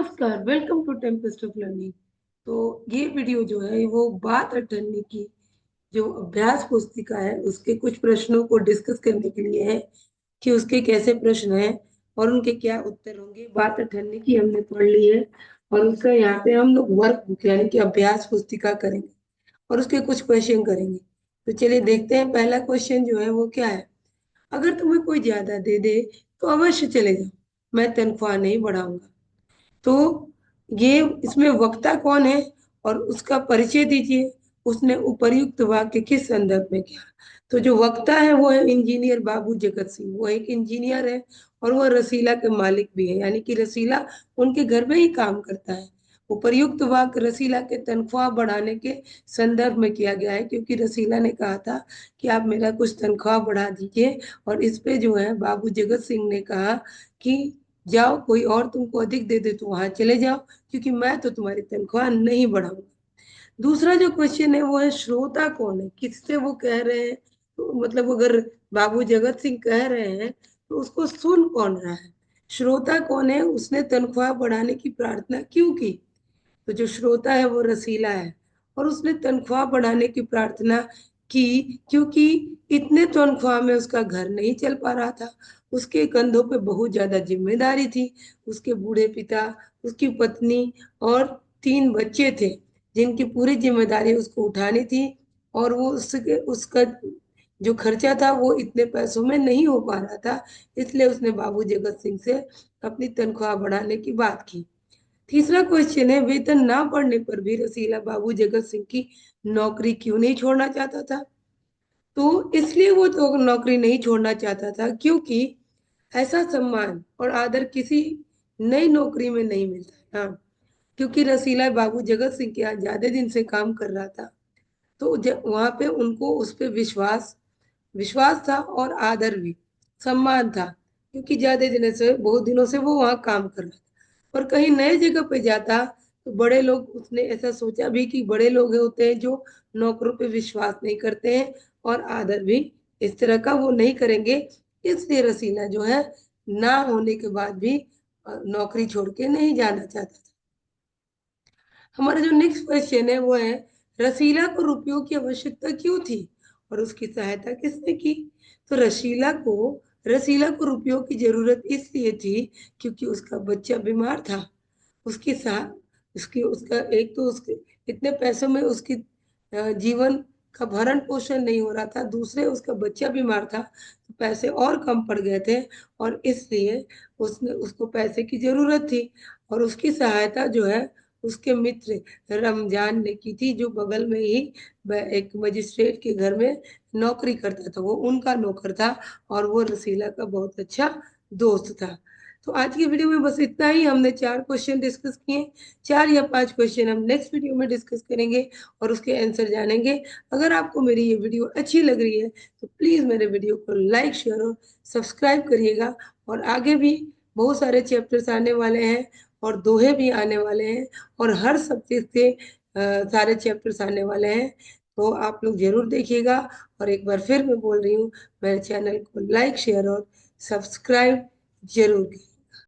नमस्कार, welcome to Tempest of Learning. तो ये वीडियो जो है वो बात अटन्नी की जो अभ्यास पुस्तिका है उसके कुछ प्रश्नों को डिस्कस करने के लिए है कि उसके कैसे प्रश्न हैं और उनके क्या उत्तर होंगे। बात अटन्नी की हमने पढ़ ली है और उसका यहाँ पे हम लोग वर्क बुक यानी कि अभ्यास पुस्तिका करेंगे और उसके कुछ क्वेश्चन करेंगे। तो चलिए देखते हैं, पहला क्वेश्चन जो है वो क्या है। अगर तुम्हें कोई ज्यादा दे दे तो अवश्य चले जाओ, मैं तनख्वाह नहीं बढ़ाऊंगा। तो ये इसमें वक्ता कौन है और उसका परिचय दीजिए। उसने उपर्युक्त वाक्य किस संदर्भ में किया। तो जो वक्ता है वो है इंजीनियर बाबू जगत सिंह। वो एक इंजीनियर है और वो रसीला के मालिक भी है, यानी कि रसीला उनके घर में ही काम करता है। उपर्युक्त वाक्य रसीला के तनख्वाह बढ़ाने के संदर्भ में किया गया है, क्योंकि रसीला ने कहा था कि आप मेरा कुछ तनख्वाह बढ़ा दीजिए, और इस पे जो है बाबू जगत सिंह ने कहा कि जाओ, कोई और तुमको अधिक दे दे तो वहां चले जाओ, क्योंकि मैं तो तुम्हारी तनख्वाह नहीं बढ़ाऊंगा। दूसरा जो क्वेश्चन है वो है श्रोता कौन है, किससे वो कह रहे हैं। तो मतलब अगर बाबू जगत सिंह कह रहे हैं तो उसको सुन कौन रहा है। श्रोता कौन है, उसने तनख्वाह बढ़ाने की प्रार्थना क्यों की। तो जो श्रोता है वो रसीला है और उसने तनख्वाह बढ़ाने की प्रार्थना की क्योंकि इतने तनख्वाह में उसका घर नहीं चल पा रहा था। उसके कंधों पे बहुत ज्यादा जिम्मेदारी थी। उसके बूढ़े पिता, उसकी पत्नी और 3 बच्चे थे जिनकी पूरी जिम्मेदारी उसको उठानी थी, और वो उसके उसका जो खर्चा था वो इतने पैसों में नहीं हो पा रहा था। इसलिए उसने बाबू जगत सिंह से अपनी तनख्वाह बढ़ाने की बात की। तीसरा क्वेश्चन है, वेतन ना बढ़ने पर भी रसीला बाबू जगत सिंह की नौकरी क्यों नहीं छोड़ना चाहता था। तो इसलिए वो तो नौकरी नहीं छोड़ना चाहता था क्योंकि ऐसा सम्मान और आदर किसी नई नौकरी में नहीं मिलता है। हाँ, क्योंकि रसीला बाबू जगत सिंह के यहाँ ज्यादा दिन से काम कर रहा था, तो वहां पे उनको उस पे विश्वास विश्वास था और आदर भी, सम्मान था, क्योंकि ज्यादा दिनों से, बहुत दिनों से वो वहाँ काम कर रहा था। और कहीं नए जगह पे जाता तो बड़े लोग, उसने ऐसा सोचा भी कि बड़े लोग होते हैं जो नौकरों पे विश्वास नहीं करते हैं और आदर भी इस तरह का वो नहीं करेंगे। इसलिए रसीला जो है ना होने के बाद भी नौकरी छोड़ के नहीं जाना चाहता था। हमारा जो नेक्स्ट क्वेश्चन है वो है, रसीला को रुपयों की आवश्यकता क्यों थी और उसकी सहायता किसने की। तो रसीला को रुपयों की जरूरत इसलिए थी क्योंकि उसका बच्चा बीमार था। उसकी साथ उसकी उसका एक तो उसके इतने पैसों में उसकी जीवन का भरण पोषण नहीं हो रहा था, दूसरे उसका बच्चा बीमार था, तो पैसे और कम पड़ गए थे, और इसलिए उसने उसको पैसे की जरूरत थी। और उसकी सहायता जो है उसके मित्र रमजान ने की थी, जो बगल में ही एक मजिस्ट्रेट के घर में नौकरी करता था, वो उनका नौकर था और वो रसीला का बहुत अच्छा दोस्त था। तो आज की वीडियो में बस इतना ही, हमने 4 क्वेश्चन डिस्कस किए। 4 या 5 क्वेश्चन हम नेक्स्ट वीडियो में डिस्कस करेंगे और उसके आंसर जानेंगे। अगर आपको मेरी ये वीडियो अच्छी लग रही है तो प्लीज़ मेरे वीडियो को लाइक, शेयर और सब्सक्राइब करिएगा। और आगे भी बहुत सारे चैप्टर्स आने वाले हैं और दोहे भी आने वाले हैं और हर सब्जेक्ट के सारे चैप्टर्स आने वाले हैं। तो आप लोग जरूर देखिएगा। और एक बार फिर मैं बोल रही हूँ, मेरे चैनल को लाइक, शेयर और सब्सक्राइब जरूर कीजिए।